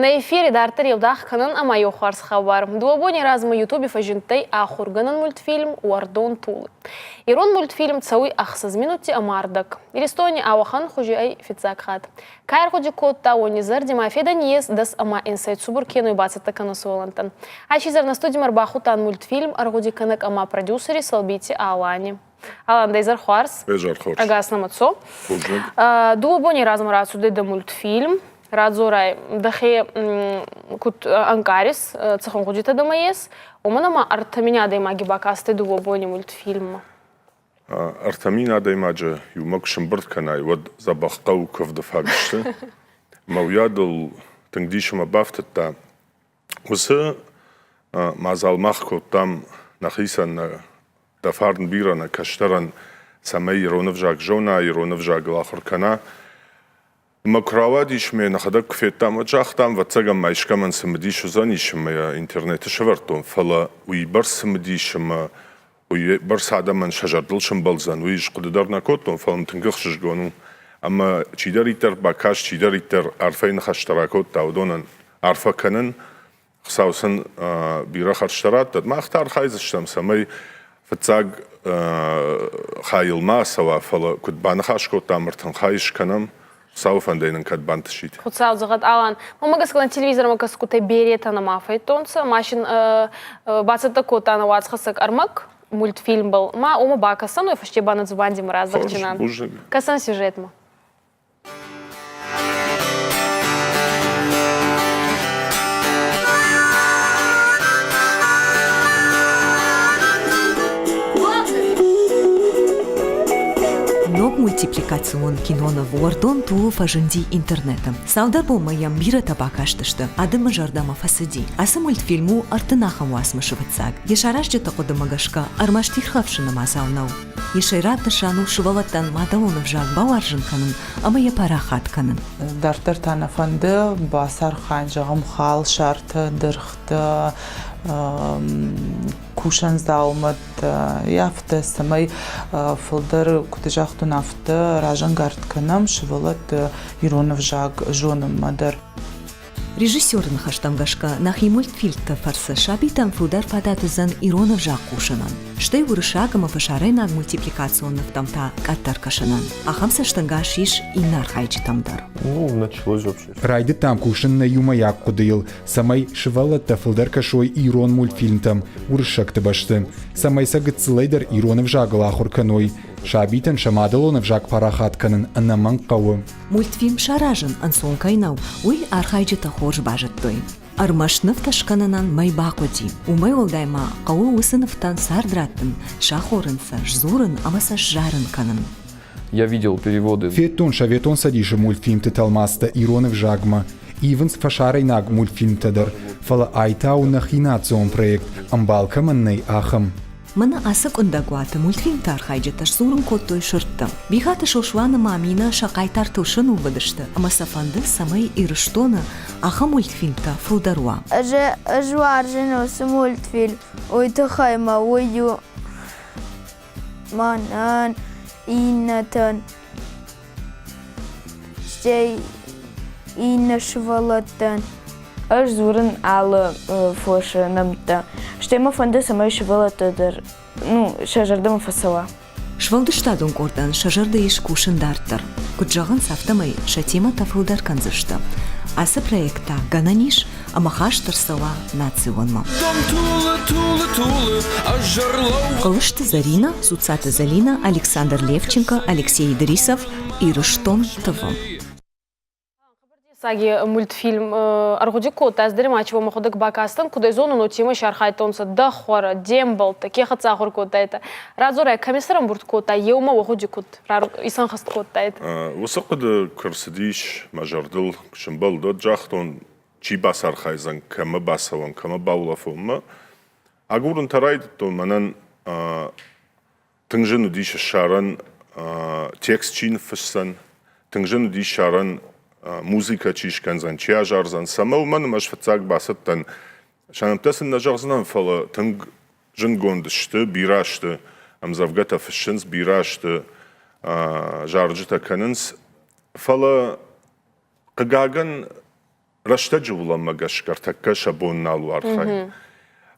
На эфире дартыр елдах канын ама йохарс хабар. Дуабони размы ютубе фажинтай ахурганын мультфильм «Уардон Тулы». Ирон мультфильм цауи ахсыз минути амардак. Иристони ауахан хужи ай фицакхат. Кайр худи котта онизар димафеда ниес дас ама инсайт субур кену и бацата канусуалантан. Ачизар на студии марбахутан мультфильм аргуди канак ама продюсери салбити Алани. Алан Дейзар Хуарс. Дейзар Хуарс. Агас намацо. Дуабони размы рацу дейда мультфильм. Радзорай дахе кут анкарис цахон худжита дамаес. Оманама артаминя дайма гибакасты дуабони мультфильма. Артамина даймаджа юмак шамбарт канай вад забахкау кавдафагшты. Мауядл тангдишма бафтата. Усы мазалмахко там нахисан дафарн бирана каштаран самай иронавжак жона иронавжак лахуркана. Макравадиш ме нахадак кфетам аджахтам вацагам майшкаман самдишу занишем интернет шавартон фала уи барс самдишем уи барс адаман шажардылшем балзан уи жқударна котон фалм тнгахшш гону ама чидаритер бакаш чидаритер арфайн хаштаракот таудонан арфаканан хсаусан бира хаштарат дад махтар хайзштам самай фацаг хаилма сава фала кутбан хашкот тамартан хайш канам Сауфандейнен кад бантшит. Хуцау загад Алан. Мама сказала телевизор мага скуте берета на мафайтонца. Машин бацата кота на вацхасак армак мультфильм был. Ма ума бака со мной фаште банат зубанди мразах чинан. Касан сюжет ма. Мультипликацион кинона Уардон Тулы фажинди интернетом. Саудар болмаям бира табакаштышты. Адымы жардама фасади. Асы мультфильму артынахам уасмышывыцак. Ешарашчы тақудымагашка армаштирхавшына мазаунау. Ешайрат нышану шывалаттан мадалонов жак бауаржынканын, ама япарахатканын. Дартыр танафанды басар ханжағым хал шарты дырхты кушан заумат яфты самай фылдыр кутыжахту нафты ражан гартканам шывалат иронов жак жоным мадар. Режиссерын хаштамгашка нахи мультфильмта фарса шабитан фудар фадатызан иронов жак кушанан. Штай урышагама фашарайнаг мультипликационных тамта каттар кашанан. Ахамса штангашиш инар хайчи тамдар. Началось вообще. Райды там кушан на юмаяк кудыл. Самай шывалатта фылдар кашой ирон мультфильмтам. Урышак табашты. Самай сагыцлайдер иронов жагал ахурканой. Шабитан шамадалонов жак парахатканын аннаман кавы. Мультфильм шаражын ансон кайнау. Уй архайджита хорж бажаттой. Армашныв ташкананан майбакоди. Умай олдайма кавы усыныфтан сардраттын. Шахорынса жзурын амаса жарын канын. Я видел переводы. Фетон шаветон садиша мультфильм теталмаста иронов жагма. Ивенс фашарайнаг мультфильм тадар. Фала айтау нахинацион проект. Амбалкаманнай ахам. Мана асак ундагуата мультфильм тархайджаташ сурын коттой шыртты. Бихата шошвана мамина шакайтар тушын увадышты. Ама сафанды самай ирыштона аха мультфильмта фударуа. Жваржиносы мультфильм. Ой тахайма ойю манан иннатан. Штей иннашвалаттан. Aš zurin ală foșă nămtă. Știm făndă să mai șvălă tădăr. Nu, șajardăm făsăla. Швалдыштадун кордан шажарда еш кушын дартыр. Куджагын сафтамай шатима тафрудар канзышты. Асы проекта гананиш амахаштыр сала национма. Кылышты Зарина, Суцата Залина, Александр Левченко, Алексей Идрисов и Рыштон ТВ. Саги мультфильм аргуди кота аздырма ачва маходык бакастан кудай зону но тема шархайтонса да хора дембал таке хатса хор кота это разора комиссарам бурт кота еума вахуди кот исан хаст кота это وسقد كرسديش مجردل شمبل دو جاختون چی باسر خایزن کم باسوان کم باولا فوم اگورن تراید تو منن تنجنو دیش شارن تکست چین فسن تنجنو دیش شارن музыка чишканзан чиажарзан самау ман маш фацаг басаттан шанамтасын нажарзан фала тынг жингондышты бирашты амзавгата фшинс бирашты жаржыта канынс фала قگاگن رشتجولا مگش کرتک شبون نالوار خاين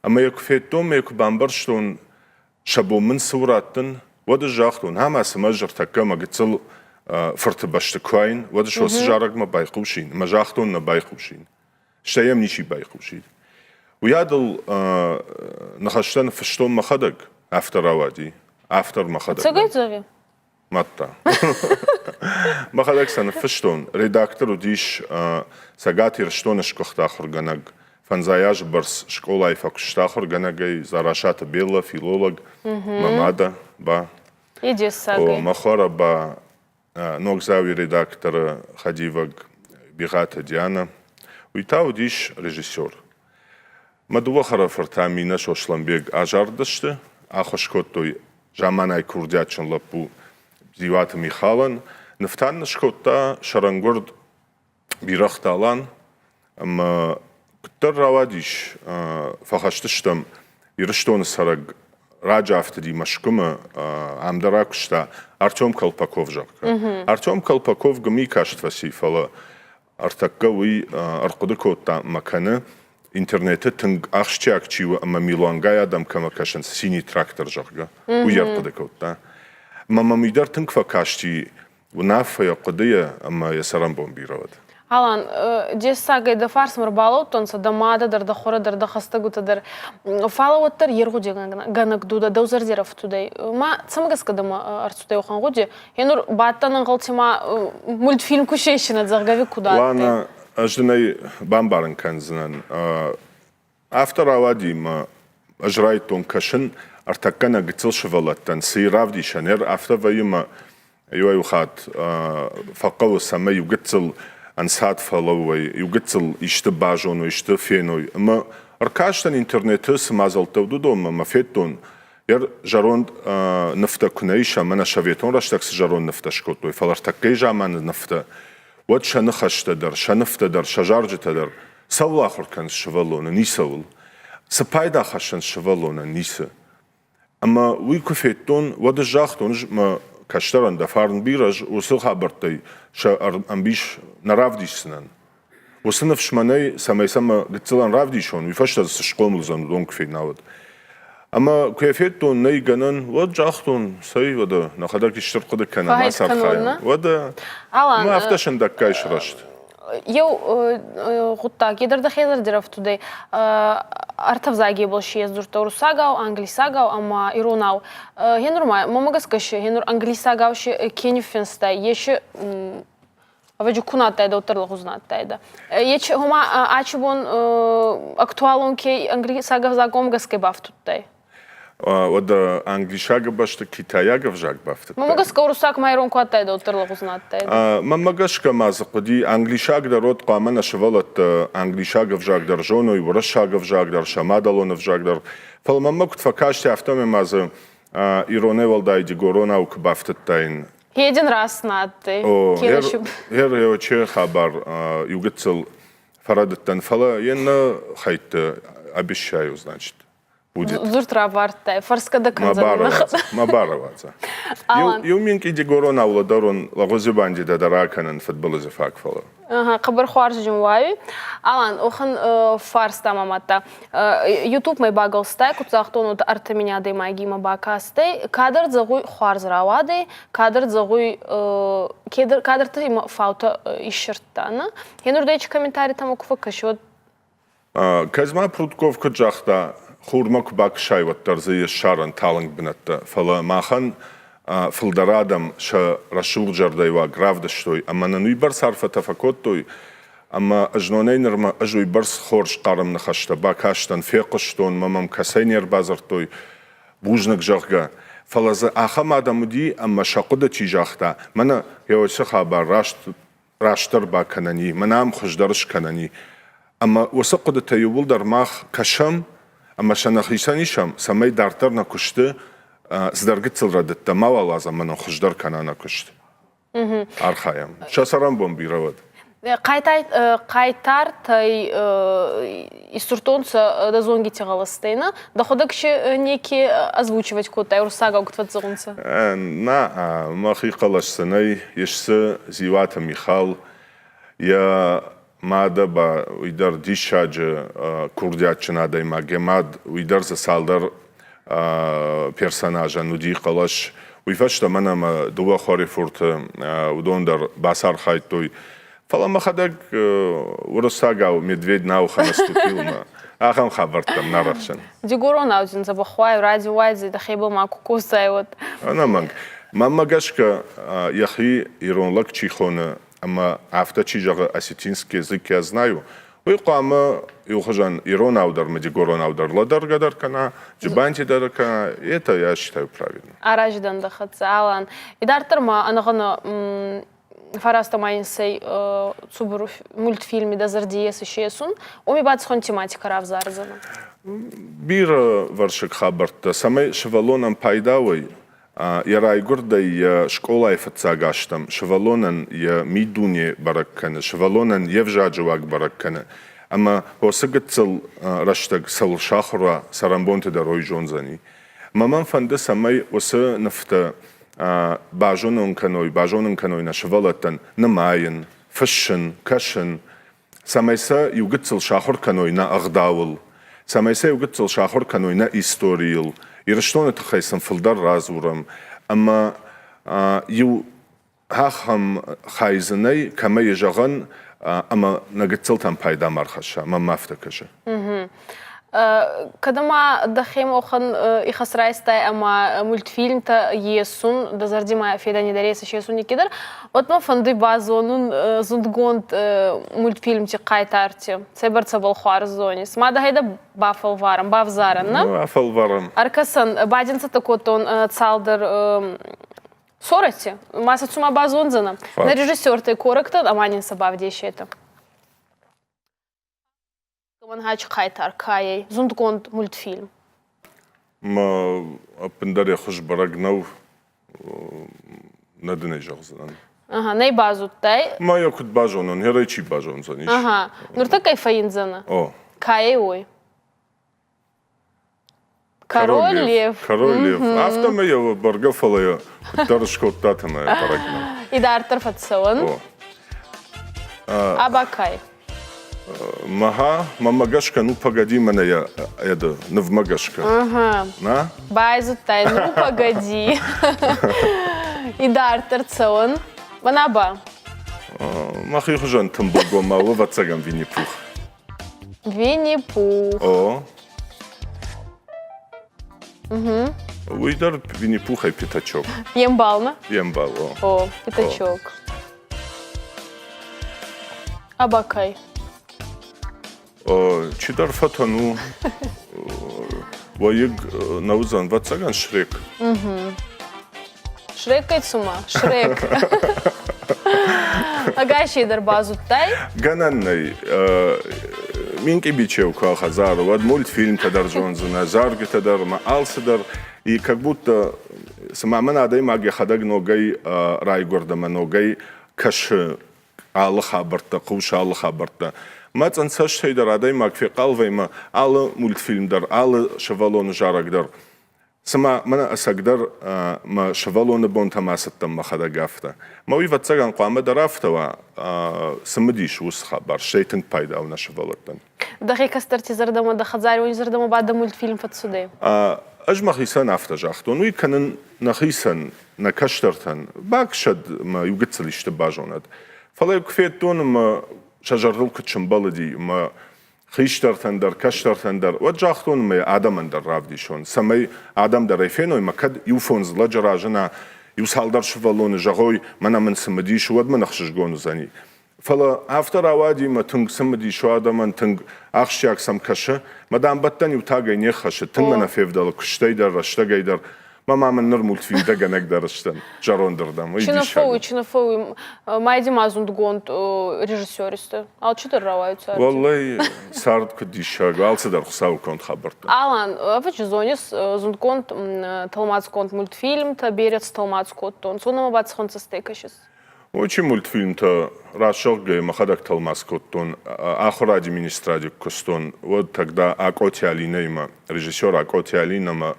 اما يكفيتوم يكبامبرشتون شبو من صوراتن وده جاختون هم اسمجر تکه مگتل فرت باشتكوين وده شو سجارك ما بايقوشين ما جاختون ما بايقوشين شتايم نيشي بايقوشين ويادل نخشتن فشتون مخدق افتر اوادي افتر مخدق Цыгай зови. ماتا مخدق سن فشتون редактор وديش ساقاتي رشتون اشكوختا خرغنق فانزاياج برس شكولا يفاكشتا خرغنقي زاراشات بيلا فيلولوج مامادا با Иди с сагой. مخورا با نوغزاوي редактор خديوغ بيغاتا ديانا ويتاو ديش ريجيسور مدوخرا فرتامينا شوشلانبيغ اجاردشتي اخوشكوتوي جاماناي كوردياتشن لапу زيوات ميخالن نفتان شكوتا شرنگورد بيرختالان اما كتر رواديش فخشتشتم يرشتون سرق راجع افتدي مشكمة عمدراكشتا ارتيوم كالباكوف جاك ارتيوم كالباكوف гми кашт васифала артаккави арқудыкота маканы интернете тынг ахшчакчива ама милуангай адам камакашен синий трактор жакга уярқудыкота мама мидар тынг факашти унафа қудыя ама ясарам бомбироват Алан, дес сагай да фарс мырбалау тонса да мададыр да хорадыр да хастагутадыр фалауаттар ергу деген ганак дуда даузардеров тудай. Ма цамгаскадама арцудай охан гуди. Енур баттанын галтима мультфильм кушейшина заггави куда. Лана аждынай бамбарын канзынан. Автор авадима ажрайтон кашын артаккана гыцыл шывалаттан сыйравди шанер автовайыма юайухат фақау сама югыцыл ансад фалауай, югыцыл ишты бажону, ишты феной. Ма аркаштан интернеты сымазалтау дудома, ма феттон. Яр жарон нафта кунайша, мана шаветон раштакс жарон нафта шкотой. Фалартаккай жаман нафта. Вот шаныхаштадар, шаныфтадар, шажарджитадар. Савлахор кан шывалона, нисавл. Сапайда хашан шывалона, ниса. Ама уйку феттон, вады жахтон, ма каштаран да фарн бираж, усыл хабартай, ша амбиш наравдишсынан. Усынов шманай самай-сама гыцылан равдишон, вифашта сышкомлзан донг фейнавад. Ама куяфеттон нейганан, вот жахтон, сай вада, нахадаки штырқыды кана, масар хаян. Вада, ма афташан даккай шрашт. Йоу гутта кедерда хезердеров тудай артавзаги болши ездурта русагау, англисагау, ама иронау. Хенурма, мамагаскаши, хенур англисагау ши кенюфенстай, еши аваджу кунаттайда утарлах узнаттайда. Ечи хома ачибон актуалон кей англисагав загомгаскай бафтуттай. Ода англишага башта китаяга жак бафта. Мамагаска русак майрон куаттайда утарлах узнаттайда. Мамагашка мазакуди англишаг да род qamana швалат англишага жак дар жоно и урашага жак дар шамадалон жак дар. Фал мамакут факашти автоме маза ироневал дайди горона ук бафтаттайн. Един раз надтай. Хер оче хабар югыцыл фарадаттан фала енна хайт обещаю, значит. Будет. Зуртра вартай, фарскада канзанах. Мабароваца. Юминки дегорон ауладарон лагозибанди да дараканан футбол зафак фала. Ага, қабыр хуарж жумвави. Алан, охан фарс тамамата. YouTube май багалстай, кутзахтонут арта меня дей магима бакастай. Кадр загуй хуарз равадей, кадр загуй кадр ты има фаута ишертана. Хенурдайчи комментарий там окуфа кашот. Казма прутковка джахта خورمك باك شاي والترزية شارن تالنج بنتا فلا ماخن فلدرادم شا رشول جردي وغراف دشتوي اما ننوي برس عرفة تفكوتوي اما اجنوني نرما اجوي برس خورج قارم نخشتا باك هاشتن فيقشتون مامام كسين يربازرتوي بوجنك جاغا فلا زا اخم آدمو دي اما شاقودة چي جاختا منا يوشي خابر راشتر با کنني منام خجدرش کنني اما وسقودة تيوبول در ماخ كشم اما شنخیشانیشم سمی دارتر نکشته زدرگت ردت ما لازم من خوشدار کنه نکشته. آرخایم. شاسرام بومبیرود. قایتار تای істуртонца да зонги тягаластейна, да ходакши неки озвучивать котай урсага уктват зонца. На, махи қалашсанай, ешсе зивата Михал, я ماده با ویدر دیشاج کردیات چنادای ماگه ماد ویدر زسالدر پرسوناژ نودی قلاش ویفشت منم دو خاری فورت ودون در باسار خایت توی فلا ما خداك ورساقاو медведь на ухо наступил на ахам خبرتم نرخشن ديقولون عاوزين زبخواي ورادي وايزي دخيبل معكو كوسايوت انا مانك ماما гашка яхи ирон лак чихона ама афта чижага осетинский язык я знаю ويقام يخرجان ирон аудар медигорон аудар ладар гадар кана жибанти дар кана это я считаю правильно араждан дахатса алан идартырма анаганы фарастамайынсай цубру мультфильми дазардиес ишесун оми бацхон тематика равзарзана бир варшик хабарта самай швалонам пайдавой я гурда я школа ифцагаштам швалонан я мидуне бараккана швалонан евжаджуак бараккана ама осыгыцыл раштаг сал шахра сарамбонте да ройжонзани маман фанда самай осы нафта باجونن کنوی نشوالتن نماین فشن کشن سمیسا یوگتسل شاخر کنوی نا اغداول سمیسا یوگتسل شاخر کنوی نا استوریل یرشتون تخیسن فلدر رازورم اما یو هاخم خایزنی کمی یجغن اما نگتسل تن پیدا مرخشه ما مفتکشه كدما دخيم أخن إخسرايستا أما مультфильм تا يسون دزردي ما في دني دريس شيسون يكدر وتما فندي بازونون زندگونت مультфильм تي قايتارتي سيبرت بالخوار زونيس ما ده هيدا بافل وارم باف زارن نا بافل وارم أركسن بعدين ستكوتون تصالدر صورتي ما ستسمع بازونزنا نرجسور تي كوركتر أمانين سباب ديشيتا منهاج قايتار كاي زندگوند مультфильм ما بندر خوش برگنو ندنی جغزن ага ني بازو تاي ما يكود باجونن هريچي باجون زنيش ага نورتا кайфаин зана о каи ой король лев автома я баргафала я даршкоттатма барагна идар тарфатсаван абакай Мага, мама гашка, ну погоди меня, я это, ну в магашка. Ага. На? Байзутай, ну погоди. Идар тарцон. Ванаба. Мах их жан там богу мало вацагам Винни-Пух. Винни-Пух. О. Уйдар Винни-Пуха и пятачок. Ембална? Ембал, о. Пятачок. Абакай. Чидар фатану воиг наузан вацаган Шрек. Шрек кайцума, Шрек. Агаши дар базу тай? Гананной минки бичев кахазар, вот мультфильм тадар Джонсона, зарги тадар, маалсадар, и как будто сама надо маги хадаг ногай райгорда ногай каш алха барта, куш алха барта. ما تنساش تيدر عداي ماك في قلبي ما على مультфильм در على شوالون جارك در سما منا أسقدر ما شوالون بون تماستم ما خدا جافته ما ويفا تسجن قامة درافته و سمديش وسخة بار شيتن بايدا أو نشوالتن دقيقة استرتي زردما دخزاري وين زردما بعد مультфильм فتسودي أجمع خيسان أفتا جاختون ويكنن نخيسان نكشترتن باكشد ما يوجد تباجوند فلا يكفيتون ما شجرل كتشم بلدي ما خيشتر تندر كشتر تندر وجاختون ما آدم اندر رافدي شون سمي آدم در ريفينو ما كد يوفونز لجراجنا يوسالدر شوالون جاغوي منا من سمديش ود من خشجون زني فلا افتر اوادي ما تنگ سمديش آدم من تنگ اخشياك سم كشه مدام بطن يوتاغي نيخش تنگ منا فيفدل كشتي در رشتاغي در ما من نر مультфильм دغه نک درشتن جارون دردم чинафоуи майди мазундгонд режиссёристы ал читер раваются والله сард кдиша галса дар хсау конт хабарта алан авчизонис зундгонд талмацконд мультфильм та берет талмацкот тон сонама бацхонца стекашис очень мультфильм та рашогге махадак талмацкот тон ахра административ костон вот тогда акоти алинейма режиссер акоти алинама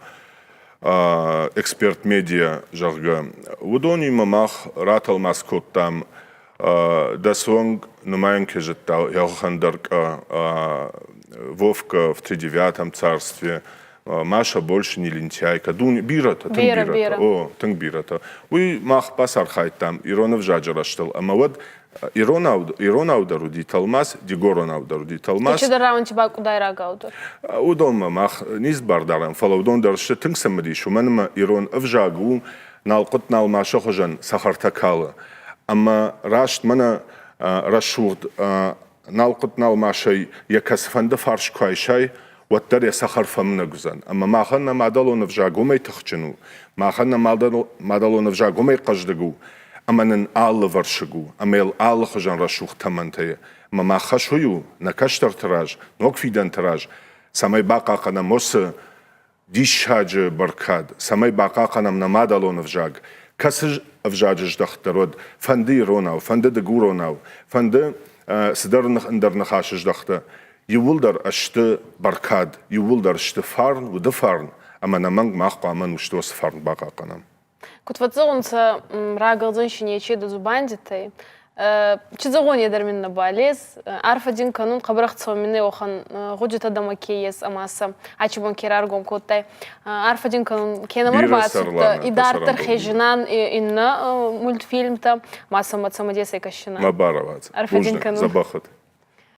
эксперт медиа жарга удони мамах ратал маскот там Дасвонг нумаем кежетал Йохандерк Вовка в 39-м царстве. Маша больше не лентяйка. Дун бирата, Бира. О, тынг бирата. Уй мах пасар хайт там Иронов жаджараштыл. Ама вот Иронаудару диталмас, Дигоронаудару диталмас. Keçid raun tiba kudayra gaudur. Удома мах низ бардарам фалаудон даршты тынг самдишу. Манма Ирон авжагу налқут налмаша хожан сахартакала. Ама рашт мана рашурд налқут налмашай якасфанда фарш кайшай وتر يسخر فمن جزان أما ما خلنا معدلو نفجعو ما يتخشنو ما خلنا معدلو نفجعو ما يقجدجو أما ننقال فرشجو أما يلقال خجان رشوخ تمنتي أما ما خشويو نكشتر تراج نوقفي دان تراج سماي باقا قنا موس ديش هاج بركاد سماي باقا قنا من معدلو نفجعو كسج أفجاجج دخترود فندي روناو فند دجوروناو فند سدرنخ اندرنخاشج دخته يولدر أشت بركاد يولدر أشت فارن ودفارن أما نمانج ما أخو أمان وشتوس فارن باقا قنام Кут ватзонца рагылдын шине чеды зубандитай. Чизогон едермин на балез. Арф один канун кабрах цомине охан гуджета дама кейес амаса. Ачибон кераргом коттай. Арф один канун кенамар бацута и дартер хежинан инна мультфильмта маса мацамадеса кашина. Мабаравац. Арф один канун. Забахат.